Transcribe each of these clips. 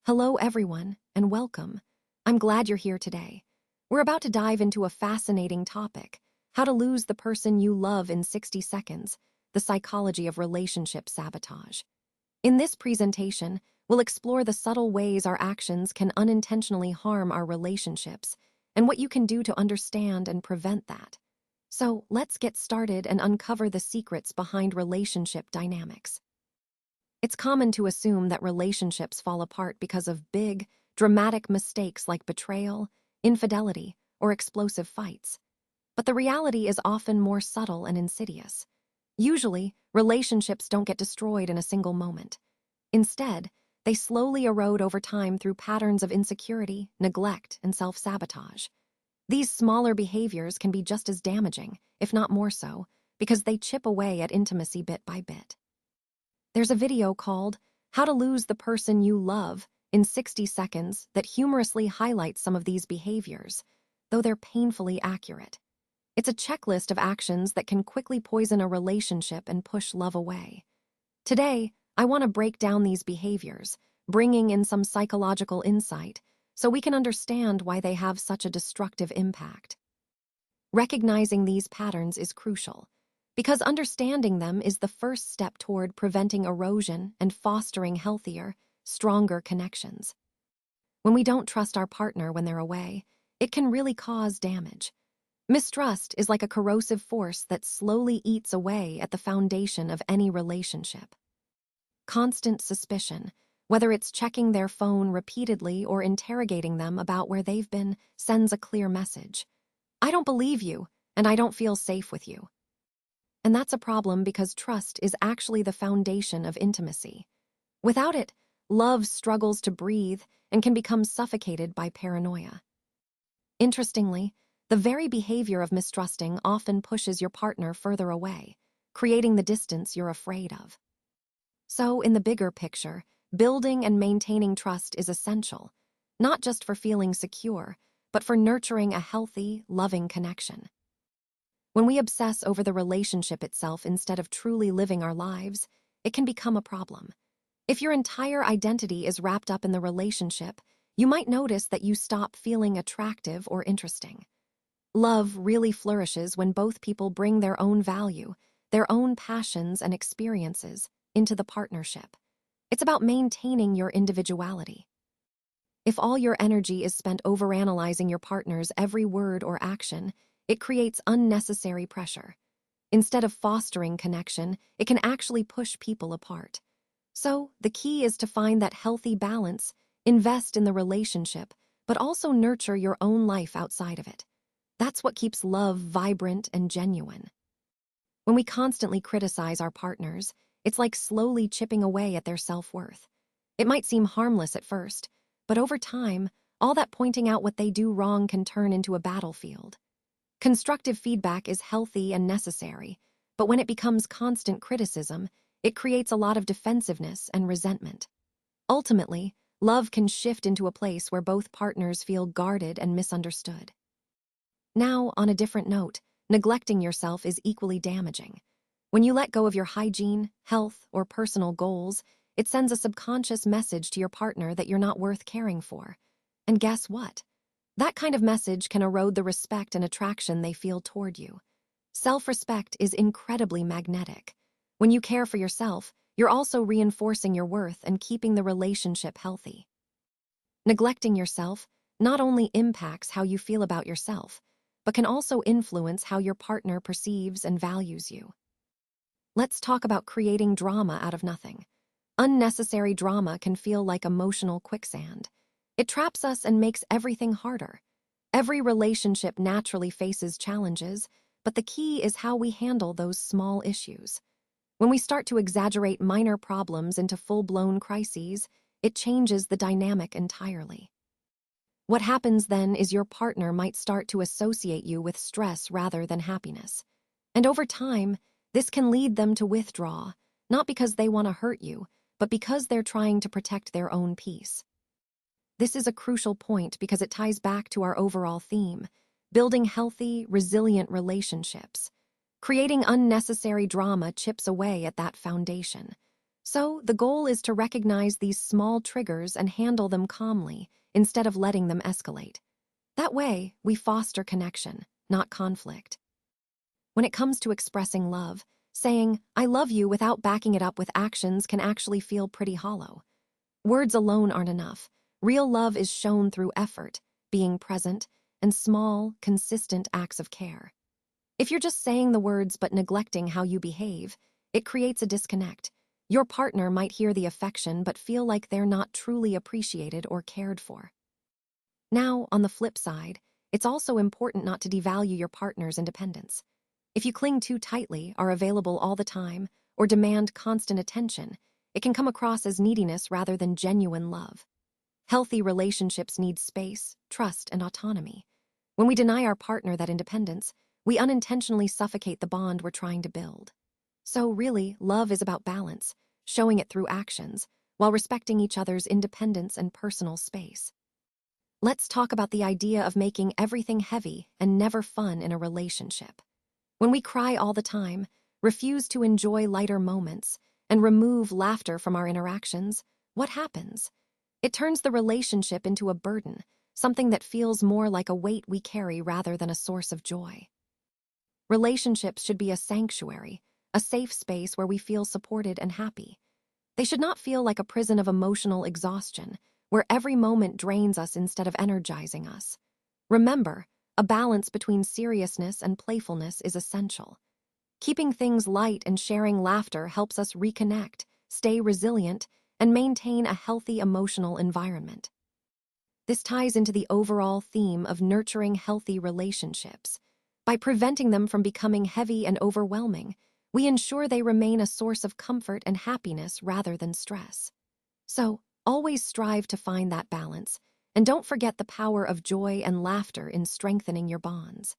Hello, everyone, and welcome. I'm glad you're here today. We're about to dive into a fascinating topic: how to lose the person you love in 60 seconds, the psychology of relationship sabotage. In this presentation, we'll explore the subtle ways our actions can unintentionally harm our relationships and what you can do to understand and prevent that. So, let's get started and uncover the secrets behind relationship dynamics. It's common to assume that relationships fall apart because of big, dramatic mistakes like betrayal, infidelity, or explosive fights. But the reality is often more subtle and insidious. Usually, relationships don't get destroyed in a single moment. Instead, they slowly erode over time through patterns of insecurity, neglect, and self-sabotage. These smaller behaviors can be just as damaging, if not more so, because they chip away at intimacy bit by bit. There's a video called "How to Lose the Person You Love in 60 Seconds" that humorously highlights some of these behaviors, though they're painfully accurate. It's a checklist of actions that can quickly poison a relationship and push love away. Today, I want to break down these behaviors, bringing in some psychological insight so we can understand why they have such a destructive impact. Recognizing these patterns is crucial, because understanding them is the first step toward preventing erosion and fostering healthier, stronger connections. When we don't trust our partner when they're away, it can really cause damage. Mistrust is like a corrosive force that slowly eats away at the foundation of any relationship. Constant suspicion, whether it's checking their phone repeatedly or interrogating them about where they've been, sends a clear message. I don't believe you, and I don't feel safe with you. And that's a problem because trust is actually the foundation of intimacy. Without it, love struggles to breathe and can become suffocated by paranoia. Interestingly, the very behavior of mistrusting often pushes your partner further away, creating the distance you're afraid of. So, in the bigger picture, building and maintaining trust is essential, not just for feeling secure, but for nurturing a healthy, loving connection. When we obsess over the relationship itself instead of truly living our lives, it can become a problem. If your entire identity is wrapped up in the relationship, you might notice that you stop feeling attractive or interesting. Love really flourishes when both people bring their own value, their own passions and experiences into the partnership. It's about maintaining your individuality. If all your energy is spent overanalyzing your partner's every word or action, it creates unnecessary pressure. Instead of fostering connection, it can actually push people apart. So, the key is to find that healthy balance, invest in the relationship, but also nurture your own life outside of it. That's what keeps love vibrant and genuine. When we constantly criticize our partners, it's like slowly chipping away at their self-worth. It might seem harmless at first, but over time, all that pointing out what they do wrong can turn into a battlefield. Constructive feedback is healthy and necessary, but when it becomes constant criticism, it creates a lot of defensiveness and resentment. Ultimately, love can shift into a place where both partners feel guarded and misunderstood. Now, on a different note, neglecting yourself is equally damaging. When you let go of your hygiene, health, or personal goals, it sends a subconscious message to your partner that you're not worth caring for. And guess what? That kind of message can erode the respect and attraction they feel toward you. Self-respect is incredibly magnetic. When you care for yourself, you're also reinforcing your worth and keeping the relationship healthy. Neglecting yourself not only impacts how you feel about yourself, but can also influence how your partner perceives and values you. Let's talk about creating drama out of nothing. Unnecessary drama can feel like emotional quicksand. It traps us and makes everything harder. Every relationship naturally faces challenges, but the key is how we handle those small issues. When we start to exaggerate minor problems into full-blown crises, it changes the dynamic entirely. What happens then is your partner might start to associate you with stress rather than happiness. And over time, this can lead them to withdraw, not because they want to hurt you, but because they're trying to protect their own peace. This is a crucial point because it ties back to our overall theme: building healthy, resilient relationships. Creating unnecessary drama chips away at that foundation. So, the goal is to recognize these small triggers and handle them calmly instead of letting them escalate. That way, we foster connection, not conflict. When it comes to expressing love, saying, "I love you" without backing it up with actions can actually feel pretty hollow. Words alone aren't enough. Real love is shown through effort, being present, and small, consistent acts of care. If you're just saying the words but neglecting how you behave, it creates a disconnect. Your partner might hear the affection but feel like they're not truly appreciated or cared for. Now, on the flip side, it's also important not to devalue your partner's independence. If you cling too tightly, are available all the time, or demand constant attention, it can come across as neediness rather than genuine love. Healthy relationships need space, trust, and autonomy. When we deny our partner that independence, we unintentionally suffocate the bond we're trying to build. So really, love is about balance, showing it through actions, while respecting each other's independence and personal space. Let's talk about the idea of making everything heavy and never fun in a relationship. When we cry all the time, refuse to enjoy lighter moments, and remove laughter from our interactions, what happens? It turns the relationship into a burden, something that feels more like a weight we carry rather than a source of joy. Relationships should be a sanctuary, a safe space where we feel supported and happy. They should not feel like a prison of emotional exhaustion, where every moment drains us instead of energizing us. Remember, a balance between seriousness and playfulness is essential. Keeping things light and sharing laughter helps us reconnect, stay resilient, and maintain a healthy emotional environment. This ties into the overall theme of nurturing healthy relationships. By preventing them from becoming heavy and overwhelming, we ensure they remain a source of comfort and happiness rather than stress. So, always strive to find that balance, and don't forget the power of joy and laughter in strengthening your bonds.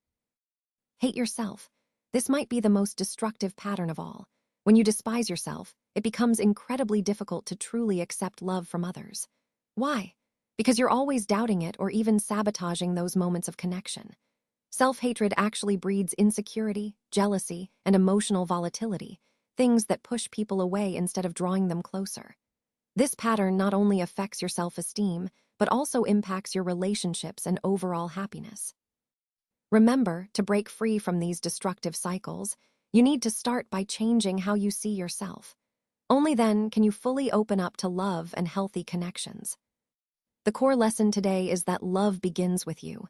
Hate yourself. This might be the most destructive pattern of all. When you despise yourself, it becomes incredibly difficult to truly accept love from others. Why? Because you're always doubting it or even sabotaging those moments of connection. Self-hatred actually breeds insecurity, jealousy, and emotional volatility, things that push people away instead of drawing them closer. This pattern not only affects your self-esteem, but also impacts your relationships and overall happiness. Remember, to break free from these destructive cycles, you need to start by changing how you see yourself. Only then can you fully open up to love and healthy connections. The core lesson today is that love begins with you.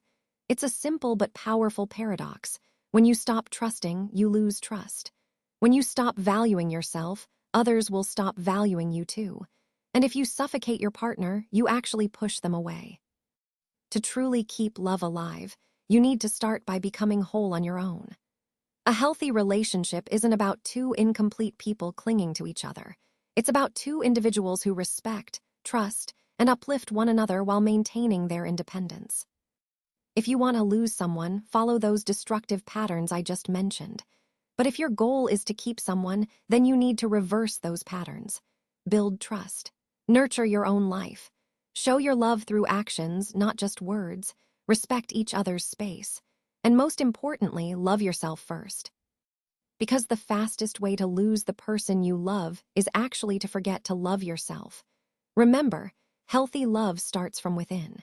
It's a simple but powerful paradox. When you stop trusting, you lose trust. When you stop valuing yourself, others will stop valuing you too. And if you suffocate your partner, you actually push them away. To truly keep love alive, you need to start by becoming whole on your own. A healthy relationship isn't about two incomplete people clinging to each other. It's about two individuals who respect, trust, and uplift one another while maintaining their independence. If you want to lose someone, follow those destructive patterns I just mentioned. But if your goal is to keep someone, then you need to reverse those patterns. Build trust. Nurture your own life. Show your love through actions, not just words. Respect each other's space. And most importantly, love yourself first. Because the fastest way to lose the person you love is actually to forget to love yourself. Remember, healthy love starts from within.